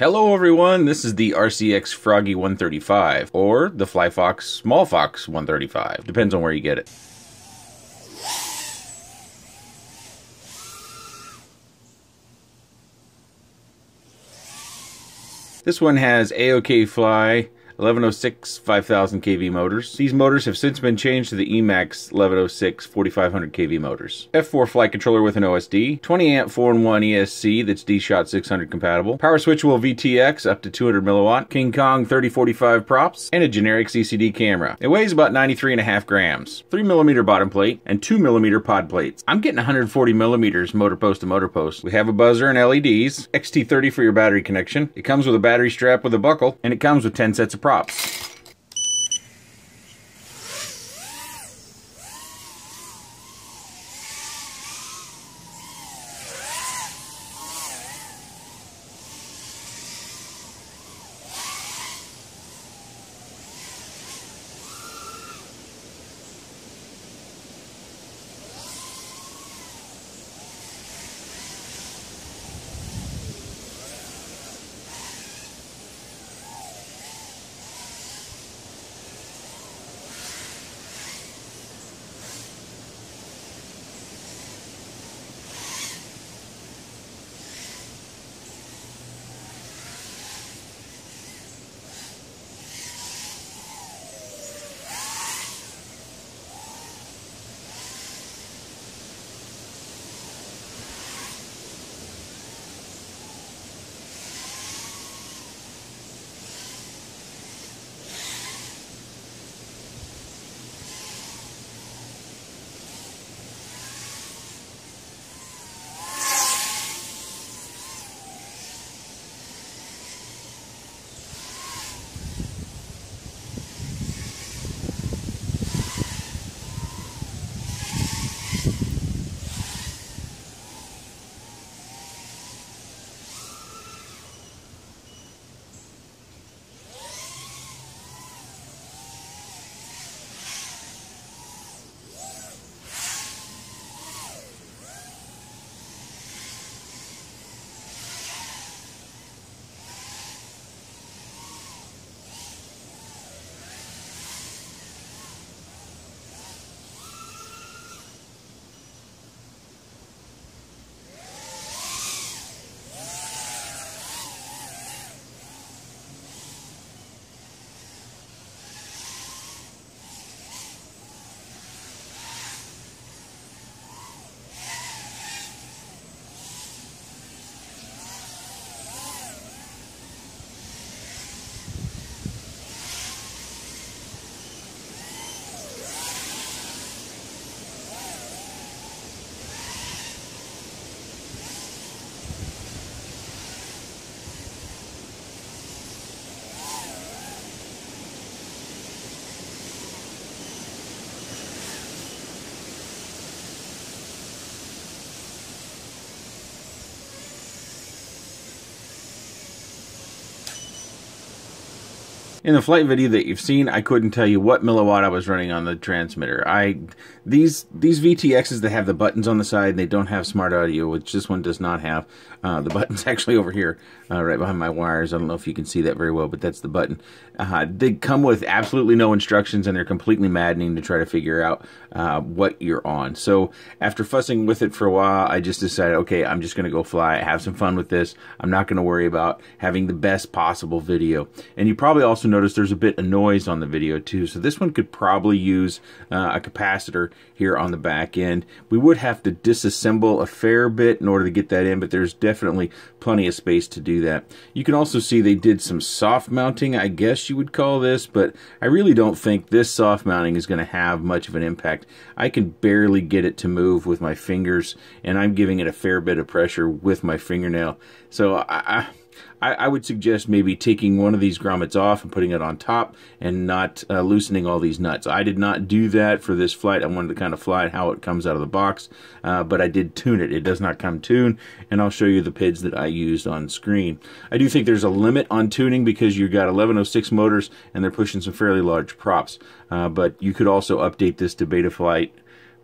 Hello everyone, this is the RCX Froggie 135, or the FlyFox Small Fox 135, depends on where you get it. This one has AOK Fly 1106 5000 kV motors. These motors have since been changed to the Emax 1106 4500 kV motors. F4 flight controller with an OSD, 20 amp 4-in-1 ESC that's D-Shot 600 compatible, power switchable VTX up to 200 milliwatt, King Kong 3045 props, and a generic CCD camera. It weighs about 93.5 grams, 3mm bottom plate, and 2mm pod plates. I'm getting 140mm motor post to motor post. We have a buzzer and LEDs, XT30 for your battery connection. It comes with a battery strap with a buckle, and it comes with 10 sets of props. In the flight video that you've seen, I couldn't tell you what milliwatt I was running on the transmitter. These VTXs that have the buttons on the side, they don't have smart audio, which this one does not have. The button's actually over here, right behind my wires. I don't know if you can see that very well, but that's the button. They come with absolutely no instructions, and they're completely maddening to try to figure out what you're on. So after fussing with it for a while, I just decided, okay, I'm just going to go fly, have some fun with this. I'm not going to worry about having the best possible video. And you probably also notice there's a bit of noise on the video too, so this one could probably use a capacitor here on the back end. We would have to disassemble a fair bit in order to get that in, but there's definitely plenty of space to do that. You can also see they did some soft mounting, I guess you would call this, but I really don't think this soft mounting is going to have much of an impact. I can barely get it to move with my fingers, and I'm giving it a fair bit of pressure with my fingernail. So I would suggest maybe taking one of these grommets off and putting it on top and not loosening all these nuts. I did not do that for this flight. I wanted to kind of fly it how it comes out of the box, but I did tune it. It does not come tuned, and I'll show you the PIDs that I used on screen. I do think there's a limit on tuning because you've got 1106 motors and they're pushing some fairly large props, but you could also update this to Betaflight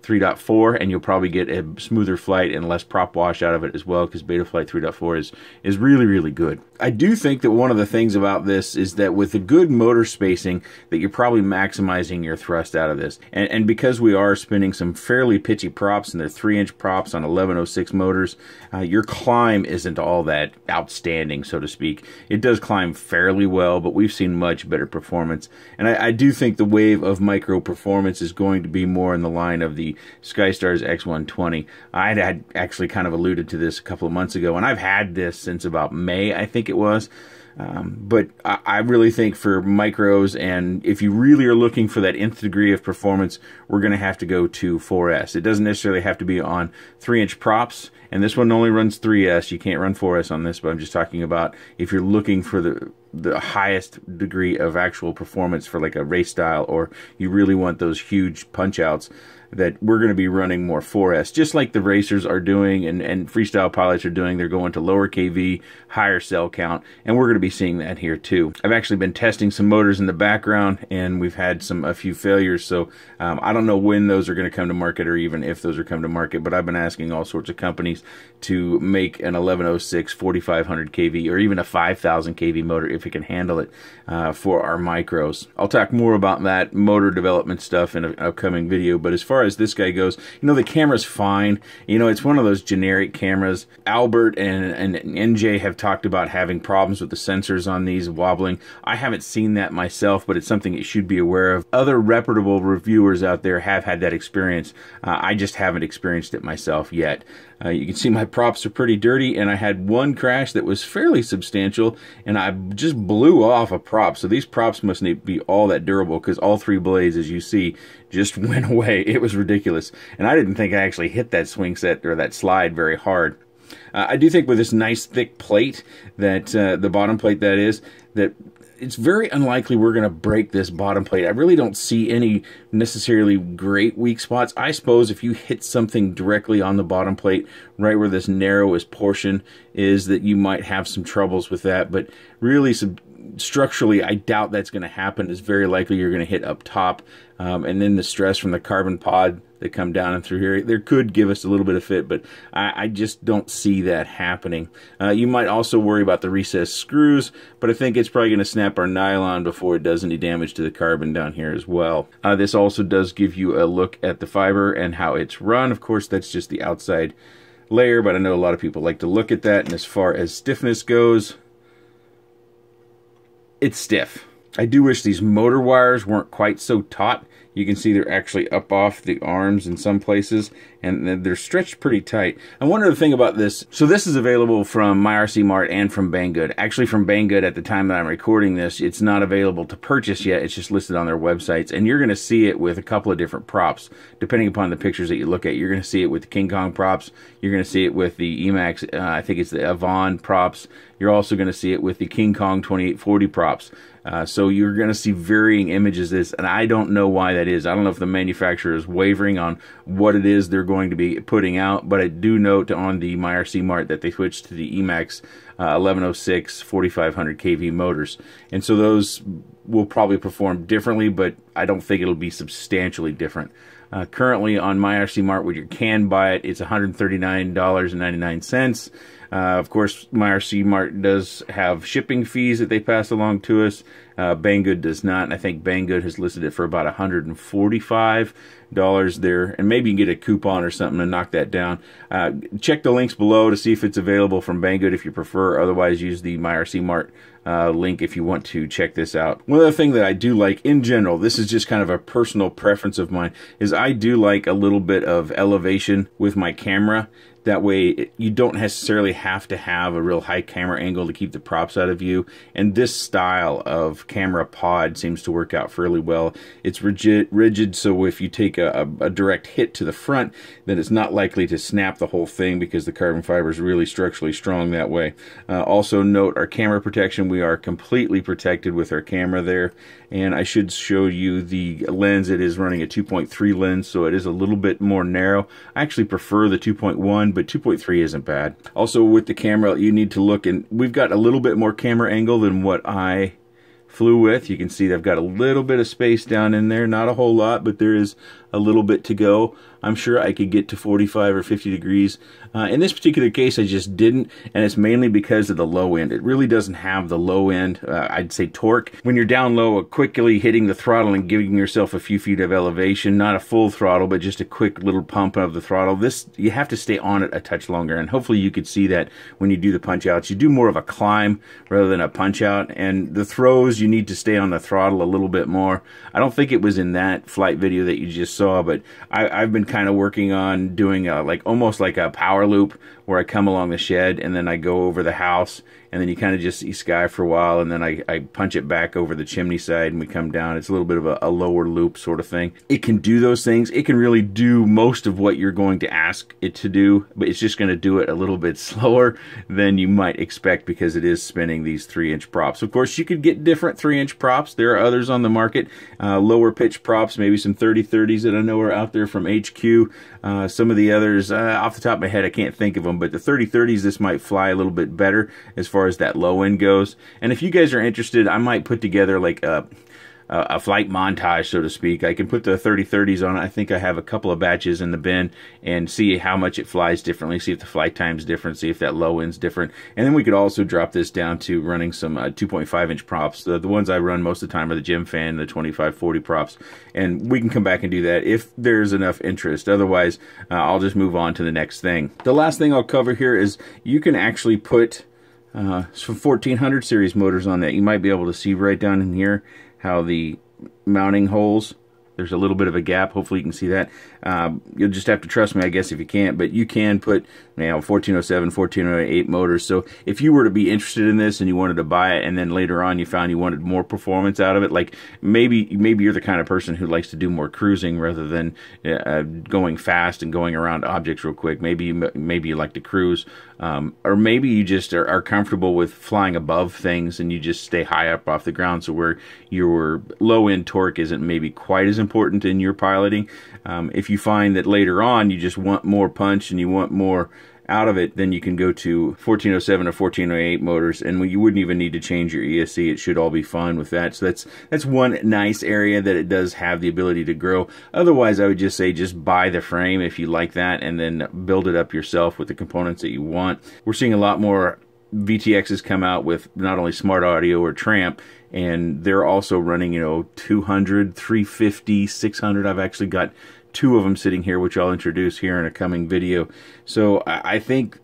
3.4, and you'll probably get a smoother flight and less prop wash out of it as well, because Betaflight 3.4 is really, really good. I do think that one of the things about this is that with the good motor spacing, that you're probably maximizing your thrust out of this. And because we are spinning some fairly pitchy props, and they're 3-inch props on 1106 motors, your climb isn't all that outstanding, so to speak. It does climb fairly well, but we've seen much better performance. And I do think the wave of micro performance is going to be more in the line of the SkyStars X120. I had actually kind of alluded to this a couple of months ago, and I've had this since about May, I think it was. But I really think for micros, and if you really are looking for that nth degree of performance, we're going to have to go to 4S. It doesn't necessarily have to be on 3-inch props, and this one only runs 3S. You can't run 4S on this, but I'm just talking about if you're looking for the highest degree of actual performance for like a race style, or you really want those huge punch outs, that we're going to be running more 4S, just like the racers are doing and freestyle pilots are doing. They're going to lower KV, higher cell count, and we're going to be seeing that here too. I've actually been testing some motors in the background, and we've had a few failures, so I don't know when those are going to come to market, or even if those are coming to market, but I've been asking all sorts of companies to make an 1106 4500 kV or even a 5000 kV motor if it can handle it for our micros. I'll talk more about that motor development stuff in an upcoming video, but as far as this guy goes, you know, the camera's fine. You know, it's one of those generic cameras. Albert and NJ have talked about having problems with the sensors on these wobbling. I haven't seen that myself, but it's something you should be aware of. Other reputable reviewers out there have had that experience. I just haven't experienced it myself yet. You can see my props are pretty dirty, and I had one crash that was fairly substantial, and I just blew off a prop. So these props must not be all that durable, because all 3 blades, as you see, just went away. It was ridiculous. And I didn't think I actually hit that swing set or that slide very hard. I do think with this nice thick plate, that the bottom plate that is, that it's very unlikely we're going to break this bottom plate. I really don't see any necessarily great weak spots. I suppose if you hit something directly on the bottom plate, right where this narrowest portion is, that you might have some troubles with that. But really, structurally, I doubt that's going to happen. It's very likely you're going to hit up top, and then the stress from the carbon pod that come down and through here, there could give us a little bit of fit, but I just don't see that happening. You might also worry about the recessed screws, but I think it's probably going to snap our nylon before it does any damage to the carbon down here as well. This also does give you a look at the fiber and how it's run. Of course, that's just the outside layer, but I know a lot of people like to look at that. And as far as stiffness goes, it's stiff. I do wish these motor wires weren't quite so taut. You can see they're actually up off the arms in some places, and they're stretched pretty tight. And one other thing about this, so this is available from MyRC Mart and from Banggood. Actually, from Banggood at the time that I'm recording this, it's not available to purchase yet. It's just listed on their websites, and you're going to see it with a couple of different props. Depending upon the pictures that you look at, you're going to see it with the King Kong props. You're going to see it with the Emax, I think it's the Avon props. You're also going to see it with the King Kong 2840 props. So you're going to see varying images of this, and I don't know why that is. I don't know if the manufacturer is wavering on what it is they're going to be putting out, but I do note on the MyRC Mart that they switched to the Emax 1106 4500 kV motors, and so those will probably perform differently, but I don't think it'll be substantially different. Currently on MyRC Mart, where you can buy it, it's $139.99. Of course, MyRC Mart does have shipping fees that they pass along to us. Banggood does not, and I think Banggood has listed it for about $145 there, and maybe you can get a coupon or something to knock that down. Check the links below to see if it's available from Banggood if you prefer. Otherwise, use the MyRC Mart link if you want to check this out. One other thing that I do like in general, this is just kind of a personal preference of mine, is I do like a little bit of elevation with my camera. That way, you don't necessarily have to have a real high camera angle to keep the props out of view. And this style of camera pod seems to work out fairly well. It's rigid, so if you take a direct hit to the front, then it's not likely to snap the whole thing because the carbon fiber is really structurally strong that way. Also note our camera protection. We are completely protected with our camera there. And I should show you the lens. It is running a 2.3 lens, so it is a little bit more narrow. I actually prefer the 2.1, but 2.3 isn't bad. Also with the camera, you need to look, and we've got a little bit more camera angle than what I flew with. You can see I've got a little bit of space down in there, not a whole lot, but there is a little bit to go. I'm sure I could get to 45 or 50 degrees. In this particular case, I just didn't, and it's mainly because of the low end. It really doesn't have the low end, I'd say, torque. When you're down low, quickly hitting the throttle and giving yourself a few feet of elevation, not a full throttle, but just a quick little pump of the throttle. This, you have to stay on it a touch longer, and hopefully you could see that when you do the punch outs. You do more of a climb rather than a punch out, and the throws, you need to stay on the throttle a little bit more. I don't think it was in that flight video that you just saw, but I've been kind of working on doing almost like a power loop, where I come along the shed and then I go over the house, and then you kind of just see sky for a while, and then I punch it back over the chimney side and we come down. It's a little bit of a lower loop sort of thing. It can do those things. It can really do most of what you're going to ask it to do, but it's just going to do it a little bit slower than you might expect because it is spinning these 3-inch props. Of course, you could get different 3-inch props. There are others on the market, lower pitch props, maybe some 30-30s that I know are out there from HQ. Some of the others, off the top of my head, I can't think of them, but the 30-30s, this might fly a little bit better as far as that low end goes. And if you guys are interested, I might put together like a flight montage, so to speak. I can put the 30-30s on it. I think I have a couple of batches in the bin, and see how much it flies differently, see if the flight time's different, see if that low end's different. And then we could also drop this down to running some 2.5-inch props. The ones I run most of the time are the Gym Fan, the 25-40 props, and we can come back and do that if there's enough interest. Otherwise, I'll just move on to the next thing. The last thing I'll cover here is you can actually put some 1400 series motors on that. You might be able to see right down in here how the mounting holes, there's a little bit of a gap. Hopefully you can see that. You'll just have to trust me, I guess, if you can't, but you can put 1407, 1408 motors. So if you were to be interested in this and you wanted to buy it, and then later on you found you wanted more performance out of it, like maybe you're the kind of person who likes to do more cruising rather than going fast and going around objects real quick. Maybe you like to cruise, or maybe you just are comfortable with flying above things and you just stay high up off the ground, so where your low end torque isn't maybe quite as important in your piloting. If you find that later on you just want more punch and you want more out of it, then you can go to 1407 or 1408 motors, and you wouldn't even need to change your ESC. It should all be fine with that. So that's one nice area that it does have the ability to grow. Otherwise, I would just say just buy the frame if you like that, and then build it up yourself with the components that you want. We're seeing a lot more VTXs come out with not only smart audio or tramp, and they're also running 200, 350, 600. I've actually got 2 of them sitting here, which I'll introduce here in a coming video. So I think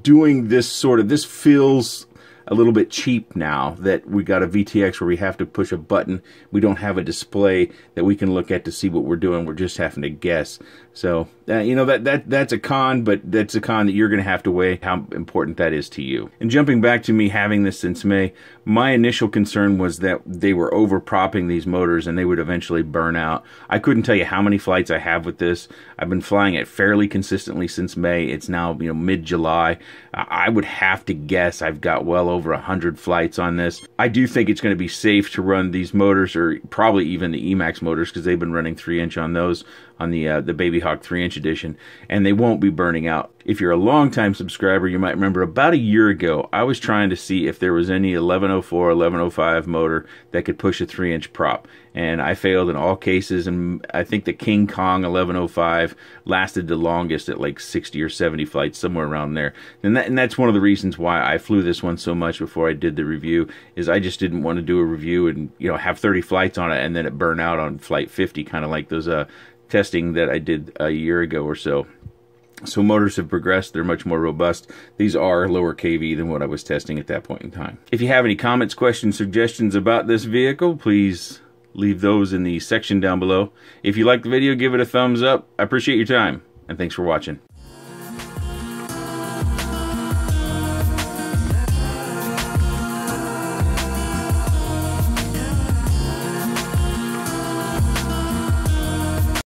doing this this feels a little bit cheap now that we got a VTX where we have to push a button. We don't have a display that we can look at to see what we're doing. We're just having to guess. So that's a con, but that's a con that you're going to have to weigh how important that is to you. And jumping back to me having this since May, my initial concern was that they were over propping these motors and they would eventually burn out. I couldn't tell you how many flights I have with this. I've been flying it fairly consistently since May. It's now mid-July. I would have to guess I've got well over 100 flights on this. I do think it's going to be safe to run these motors, or probably even the Emax motors, because they've been running 3-inch on those, on the Baby Hawk 3-inch edition, and they won't be burning out. If you're a long-time subscriber, you might remember about a year ago, I was trying to see if there was any 1104, 1105 motor that could push a 3-inch prop, and I failed in all cases, and I think the King Kong 1105 lasted the longest at like 60 or 70 flights, somewhere around there. And that's one of the reasons why I flew this one so much before I did the review, is I just didn't want to do a review and have 30 flights on it and then it burn out on flight 50, kind of like those testing that I did a year ago or so. So motors have progressed. They're much more robust. These are lower kV than what I was testing at that point in time. If you have any comments, questions, suggestions about this vehicle, please leave those in the section down below. If you liked the video, give it a thumbs up. I appreciate your time, and thanks for watching.